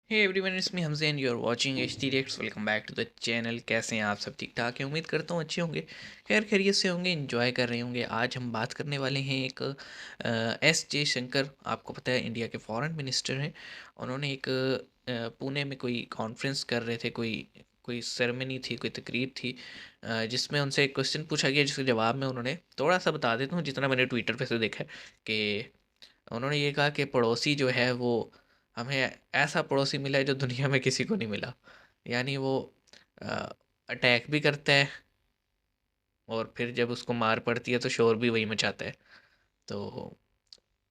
Hey everyone, it's me Hamza and you are watching H T reacts. Welcome back to the channel. कैसे हैं आप? सब ठीक ठाक हैं? उम्मीद करता हूँ अच्छे होंगे, खैर खैरियत से होंगे, एंजॉय कर रहे होंगे। आज हम बात करने वाले हैं एक एस जयशंकर। आपको पता है इंडिया के फॉरेन मिनिस्टर हैं। उन्होंने एक पुणे में कोई कॉन्फ्रेंस कर रहे थे, कोई कोई सेरेमनी थी, कोई तकरीब थी, जिसमें उनसे एक क्वेश्चन पूछा गया, जिसके जवाब में उन्होंने थोड़ा सा बता देता हूँ जितना मैंने ट्विटर पे से देखा है कि उन्होंने ये कहा कि पड़ोसी जो है वो हमें ऐसा पड़ोसी मिला है जो दुनिया में किसी को नहीं मिला। यानी वो अटैक भी करता है और फिर जब उसको मार पड़ती है तो शोर भी वही मचाता है। तो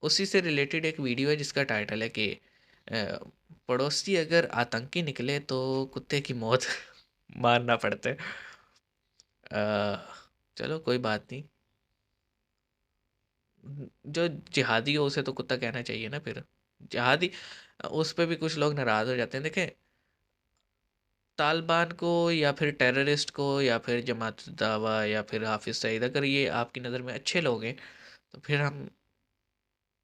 उसी से रिलेटेड एक वीडियो है जिसका टाइटल है कि पड़ोसी अगर आतंकी निकले तो कुत्ते की मौत मारना पड़ता है। चलो कोई बात नहीं। जो जिहादी हो उसे तो कुत्ता कहना चाहिए ना फिर। जिहादी, उस पे भी कुछ लोग नाराज़ हो जाते हैं। देखें, तालिबान को या फिर टेररिस्ट को या फिर जमात दावा या फिर हाफिज़ सईद, अगर ये आपकी नज़र में अच्छे लोग हैं तो फिर हम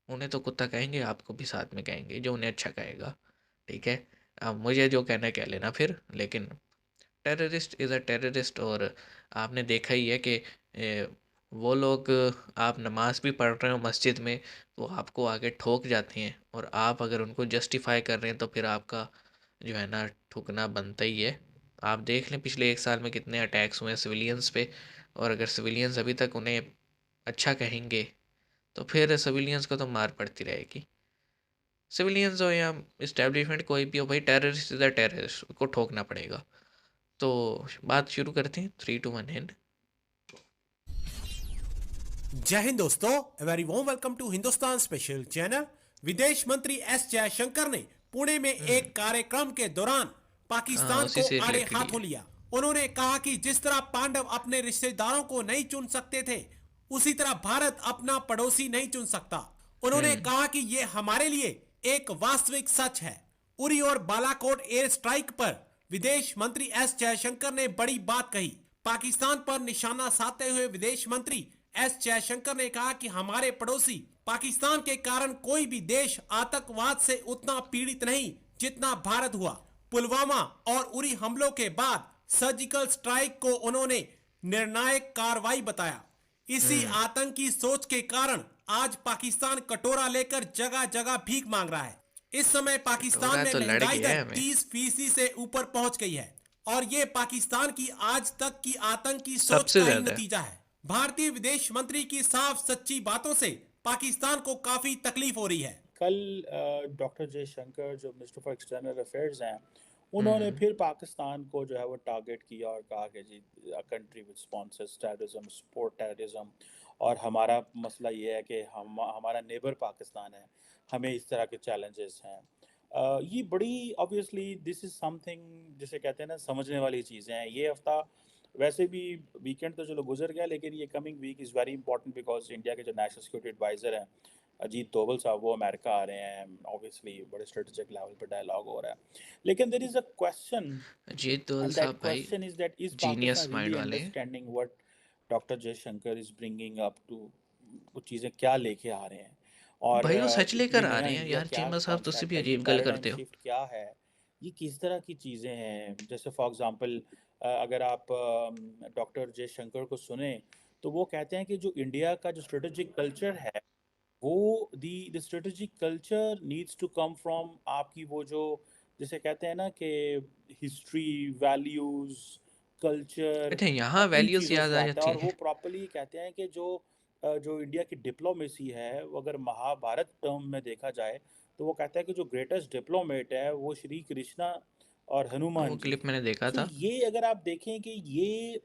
उन्हें तो कुत्ता कहेंगे, आपको भी साथ में कहेंगे जो उन्हें अच्छा कहेगा। ठीक है, अब मुझे जो कहना है कह लेना फिर, लेकिन टेररिस्ट इज़ अ टेररिस्ट। और आपने देखा ही है कि वो लोग, आप नमाज भी पढ़ रहे हो मस्जिद में तो आपको आगे ठोक जाते हैं, और आप अगर उनको जस्टिफाई कर रहे हैं तो फिर आपका जो है ना ठुकना बनता ही है। आप देख लें पिछले एक साल में कितने अटैक्स हुए हैं सिविलियंस पे, और अगर सिविलियंस अभी तक उन्हें अच्छा कहेंगे तो फिर सिविलियंस को तो मार पड़ती रहेगी। सिविलियंस हो या इस्टेब्लिशमेंट कोई भी हो, भाई टेररिस्ट इज़ अ टेररिस्ट, उसको ठोकना पड़ेगा। तो बात शुरू करते हैं, 3 2 1 एंड। जय हिंद दोस्तों, very warm welcome to Hindustan special channel. विदेश मंत्री एस जयशंकर ने पुणे में हम्म। एक कार्यक्रम के दौरान हाँ, पाकिस्तान उसी को से आड़े रिलेटेड ही हाथों है। लिया। उन्होंने कहा कि जिस तरह पांडव अपने रिश्तेदारों को नहीं चुन सकते थे, उसी तरह भारत अपना पड़ोसी नहीं चुन सकता। उन्होंने हम्म। कहा कि ये हमारे लिए एक वास्तविक सच है। उरी और बालाकोट एयर स्ट्राइक पर विदेश मंत्री एस जयशंकर ने बड़ी बात कही। पाकिस्तान पर निशाना साधते हुए विदेश मंत्री एस जयशंकर ने कहा कि हमारे पड़ोसी पाकिस्तान के कारण कोई भी देश आतंकवाद से उतना पीड़ित नहीं जितना भारत हुआ। पुलवामा और उरी हमलों के बाद सर्जिकल स्ट्राइक को उन्होंने निर्णायक कार्रवाई बताया। इसी हम्म। आतंकी सोच के कारण आज पाकिस्तान कटोरा लेकर जगह जगह भीख मांग रहा है। इस समय पाकिस्तान कटोरा में तो लड़ महंगाई गया दर है हमें। 30% से ऊपर पहुंच गई है, और ये पाकिस्तान की आज तक की आतंकी सोच सबसे का ही ज़्यादा है। नतीजा है। भारतीय विदेश मंत्री की साफ सच्ची बातों से पाकिस्तान को काफी तकलीफ हो रही है। कल डॉक्टर जयशंकर जो मिनिस्टर फॉर एक्सटर्नल अफेयर्स हैं, उन्होंने हम्म। फिर पाकिस्तान को जो है वो टारगेट किया और कहा कि जी country which sponsors terrorism, support terrorism, और हमारा मसला ये है कि हम हमारा नेबर पाकिस्तान है, हमें इस तरह के चैलेंजेस हैं। ये बड़ी ऑब्वियसली दिस इज़ समथिंग जिसे कहते हैं ना समझने वाली चीज़ें हैं। ये हफ्ता वैसे भी वीकेंड तो चलो गुजर गया, लेकिन ये coming week is very important because India के जो नेशनल सिक्योरिटी एडवाइज़र हैं अजीत डोभाल साहब, वो अमेरिका आ रहे हैं। ऑब्वियसली बड़े स्ट्रेटेजिक लेवल पर डायलॉग हो रहा है, लेकिन there is a question, Ajit Doval and that साहब भाई question is that is genius Pakistan mind really वाले हैं। Understanding what doctor Jaishankar is bringing up to, वो चीज़ें क्या लेके आ रहे हैं, और भाई वो सच ये लेकर आ नया रहे हैं इंडिया यार। क्या चीमा साहब तुसी कॉन्सेप्ट भी है, ये अजीब गल पैराडाइम करते हो। शिफ्ट क्या है, ये किस तरह की चीज़ें हैं। जैसे फॉर एग्जांपल अगर आप डॉक्टर जयशंकर को सुने तो वो कहते हैं कि जो इंडिया का जो स्ट्रेटेजिक कल्चर है, वो the strategic culture needs to come from आपकी वो जो जिसे कहते हैं ना कि हिस्ट्री, वैल्यूज़, कल्चर, अच्छा, यहाँ इन वैल्यूज़ चीज़ों याद से आ आता है। जाती और हैं। वो प्रॉपर्ली कहते हैं कि जो इंडिया की डिप्लोमेसी है, वो अगर महाभारत टर्म में देखा जाए तो वो कहता है कि जो ग्रेटेस्ट डिप्लोमेट है वो श्री कृष्णा और वो हनुमान जी क्लिप हैं। मैंने देखा सो था। ये अगर आप देखें कि ये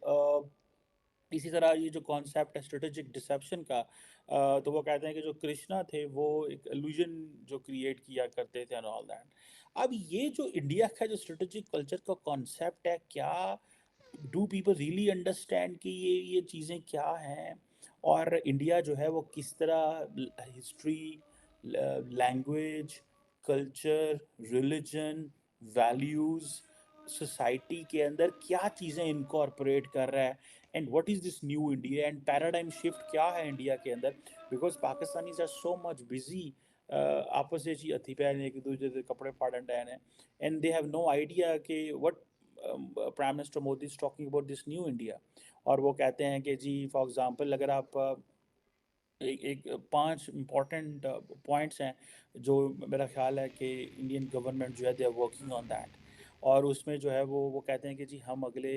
इसी तरह ये जो कॉन्सेप्ट है स्ट्रेटेजिक डिसेप्शन का, तो वो कहते हैं कि जो कृष्णा थे वो एक इल्यूजन जो क्रिएट किया करते थे एंड ऑल दैट। अब ये जो इंडिया का जो स्ट्रेटेजिक कल्चर का कॉन्सेप्ट है, क्या डू पीपल रियली अंडरस्टैंड कि ये चीज़ें क्या हैं, और इंडिया जो है वो किस तरह history, language, culture, religion, values, society के अंदर क्या चीज़ें इनकॉर्पोरेट कर रहा है, and what is this new India, and paradigm shift क्या है इंडिया के अंदर, because Pakistanis are so much busy आपस ਵਿੱਚ ਹੀ ਹੱਥੀ ਪੈ ਨੇ, ਇੱਕ ਦੂਜੇ ਦੇ ਕੱਪੜੇ ਫਾੜਨ ਡਏ ਨੇ, and they have no idea कि what prime minister Modi is talking about this new India. और वो कहते हैं कि जी फॉर एग्जांपल अगर आप एक एक 5 इम्पोर्टेंट पॉइंट्स हैं जो मेरा ख्याल है कि इंडियन गवर्नमेंट जो है they are working on that. और उसमें जो है वो कहते हैं कि जी हम अगले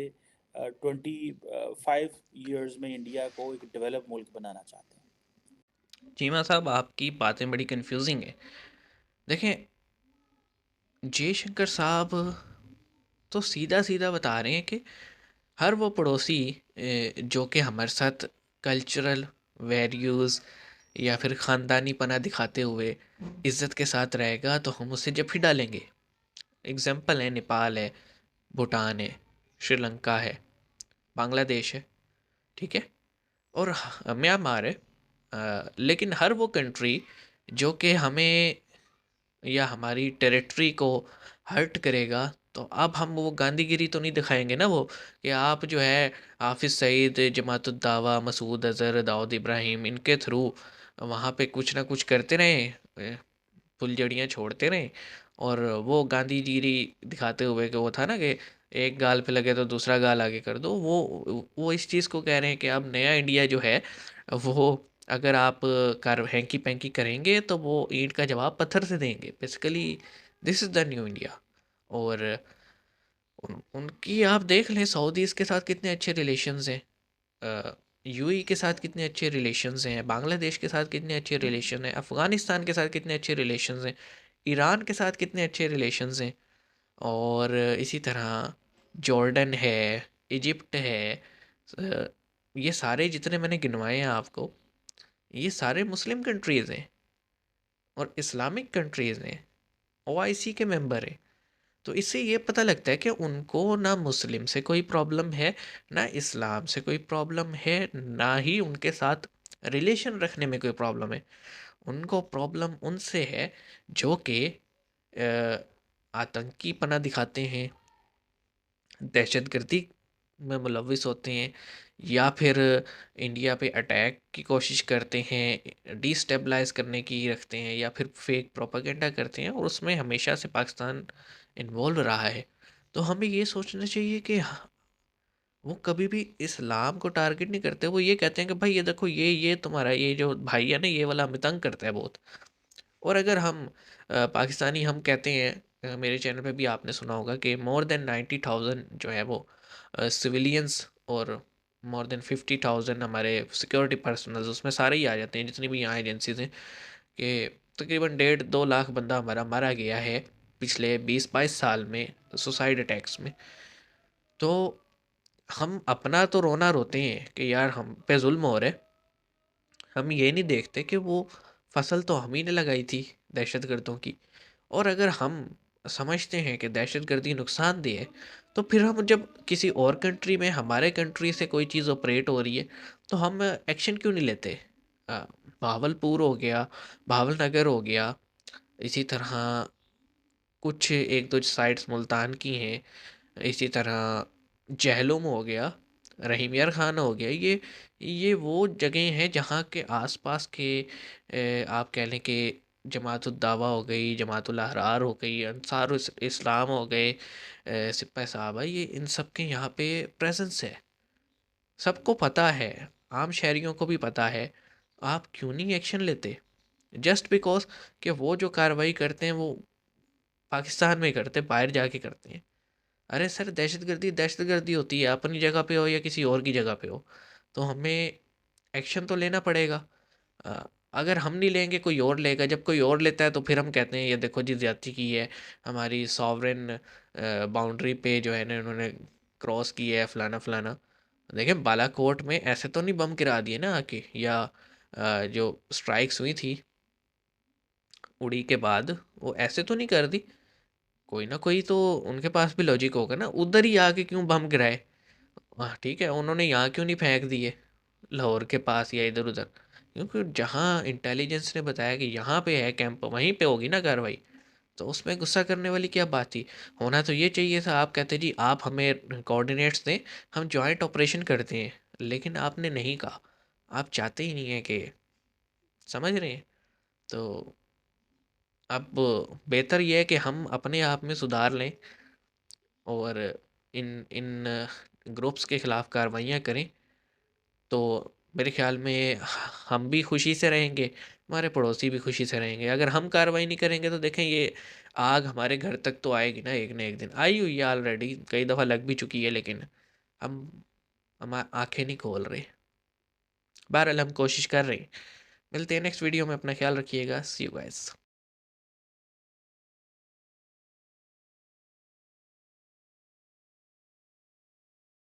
25 ईयर्स में इंडिया को एक डेवलप मुल्क बनाना चाहते हैं। चीमा साहब, आपकी बातें बड़ी कंफ्यूजिंग है। देखें, जयशंकर साहब तो सीधा सीधा बता रहे हैं कि हर वो पड़ोसी जो कि हमारे साथ कल्चरल वैल्यूज़ या फिर ख़ानदानी पना दिखाते हुए इज़्ज़त के साथ रहेगा तो हम उससे जब ही डालेंगे। एग्जाम्पल है, नेपाल है, भूटान है, श्रीलंका है, बांग्लादेश है, ठीक है, और म्यांमार है। लेकिन हर वो कंट्री जो कि हमें या हमारी टेरिटरी को हर्ट करेगा, तो अब हम वो गांधीगिरी तो नहीं दिखाएंगे ना, वो कि आप जो है हाफिज़ सईद, जमातुद्दावा, मसूद अज़हर, दाऊद इब्राहिम, इनके थ्रू वहाँ पे कुछ ना कुछ करते रहें, फुलझड़ियाँ छोड़ते रहें, और वो गांधीगिरी दिखाते हुए कि वो था ना कि एक गाल पे लगे तो दूसरा गाल आगे कर दो, वो इस चीज़ को कह रहे हैं कि अब नया इंडिया जो है वो अगर आप कर हैंकी पैंकी करेंगे तो वो ईंट का जवाब पत्थर से देंगे। Basically this is the new India. और उनकी आप देख लें, सऊदीज़ के साथ कितने अच्छे रिलेशंस हैं, यूएई के साथ कितने अच्छे रिलेशंस हैं, बांग्लादेश के साथ कितने अच्छे रिलेशन हैं, अफ़गानिस्तान के साथ कितने अच्छे रिलेशंस हैं, ईरान के साथ कितने अच्छे रिलेशंस हैं, और इसी तरह जॉर्डन है, इजिप्ट है। ये सारे जितने मैंने गिनवाए हैं आपको, ये सारे मुस्लिम कंट्रीज़ हैं और इस्लामिक कंट्रीज़ हैं, ओआईसी के मेंबर हैं। तो इससे ये पता लगता है कि उनको ना मुस्लिम से कोई प्रॉब्लम है, ना इस्लाम से कोई प्रॉब्लम है, ना ही उनके साथ रिलेशन रखने में कोई प्रॉब्लम है। उनको प्रॉब्लम उनसे है जो कि आतंकी पना दिखाते हैं, दहशतगर्दी में मुलविस होते हैं, या फिर इंडिया पे अटैक की कोशिश करते हैं, डिस्टेबलाइज करने की रखते हैं, या फिर फेक प्रोपागेंडा करते हैं, और उसमें हमेशा से पाकिस्तान इन्वॉल्व रहा है। तो हमें ये सोचना चाहिए कि वो कभी भी इस्लाम को टारगेट नहीं करते। वो ये कहते हैं कि भाई ये देखो, ये तुम्हारा ये जो भाई है ना, ये वाला हमें तंग करता है बहुत। और अगर हम पाकिस्तानी हम कहते हैं, मेरे चैनल पे भी आपने सुना होगा कि मोर देन 90,000 जो है वो सिविलियंस, और मोर देन 50,000 हमारे सिक्योरिटी पर्सनल्स, उसमें सारे ही आ जाते हैं जितनी भी यहाँ एजेंसीज हैं, कि तकरीबन 1.5-2 लाख बंदा हमारा मारा गया है पिछले 20-22 साल में सुसाइड अटैक्स में। तो हम अपना तो रोना रोते हैं कि यार हम पे जुल्म हो रहा है, हम ये नहीं देखते कि वो फसल तो हम ही ने लगाई थी दहशतगर्दों की। और अगर हम समझते हैं कि दहशतगर्दी नुकसानदेह है, तो फिर हम जब किसी और कंट्री में हमारे कंट्री से कोई चीज़ ऑपरेट हो रही है, तो हम एक्शन क्यों नहीं लेते। अ, भावलपुर हो गया, भावलनगर हो गया, इसी तरह कुछ एक दो साइट्स मुल्तान की हैं, इसी तरह जहलुम हो गया, रहीम यार खान हो गया, ये वो जगह हैं जहाँ के आसपास के आप कह लें कि जमातुद्दावा हो गई, जमातुल अहरार हो गई, अंसार इस्लाम हो गए, सिपह साहबा, ये इन सब के यहाँ पे प्रेजेंस है, सबको पता है, आम शहरियों को भी पता है। आप क्यों नहीं एक्शन लेते? जस्ट बिकॉज कि वो जो कार्रवाई करते हैं वो पाकिस्तान में करते, बाहर जाके करते हैं। अरे सर, दहशतगर्दी दहशतगर्दी होती है, अपनी जगह पे हो या किसी और की जगह पे हो, तो हमें एक्शन तो लेना पड़ेगा। अ, अगर हम नहीं लेंगे कोई और लेगा, जब कोई और लेता है तो फिर हम कहते हैं ये देखो जी ज्यादती की है, हमारी सॉवरेन बाउंड्री पे जो है ना इन्होंने क्रॉस की है, फलाना फलाना। देखें, बालाकोट में ऐसे तो नहीं बम गिरा दिए ना आके, या जो स्ट्राइक्स हुई थी उड़ी के बाद, वो ऐसे तो नहीं कर दी। कोई ना कोई तो उनके पास भी लॉजिक होगा ना, उधर ही आके क्यों बम गिराए। हाँ ठीक है, उन्होंने यहाँ क्यों नहीं फेंक दिए लाहौर के पास या इधर उधर, क्योंकि जहाँ इंटेलिजेंस ने बताया कि यहाँ पे है कैंप, वहीं पे होगी ना कार्रवाई। तो उसमें गुस्सा करने वाली क्या बात थी? होना तो ये चाहिए था, आप कहते जी आप हमें कोऑर्डिनेट्स दें, हम जॉइंट ऑपरेशन करते हैं, लेकिन आपने नहीं कहा। आप चाहते ही नहीं है कि, समझ रहे हैं? तो अब बेहतर ये है कि हम अपने आप में सुधार लें और इन इन ग्रुप्स के खिलाफ कार्रवाइयाँ करें, तो मेरे ख्याल में हम भी खुशी से रहेंगे, हमारे पड़ोसी भी खुशी से रहेंगे। अगर हम कार्रवाई नहीं करेंगे तो देखें ये आग हमारे घर तक तो आएगी ना, एक न एक दिन आई हुई है, ऑलरेडी कई दफ़ा लग भी चुकी है, लेकिन हम हम आंखें नहीं खोल रहे। बहरहाल हम कोशिश कर रहे हैं। मिलते हैं नेक्स्ट वीडियो में, अपना ख्याल रखिएगा। सी यू गाइस।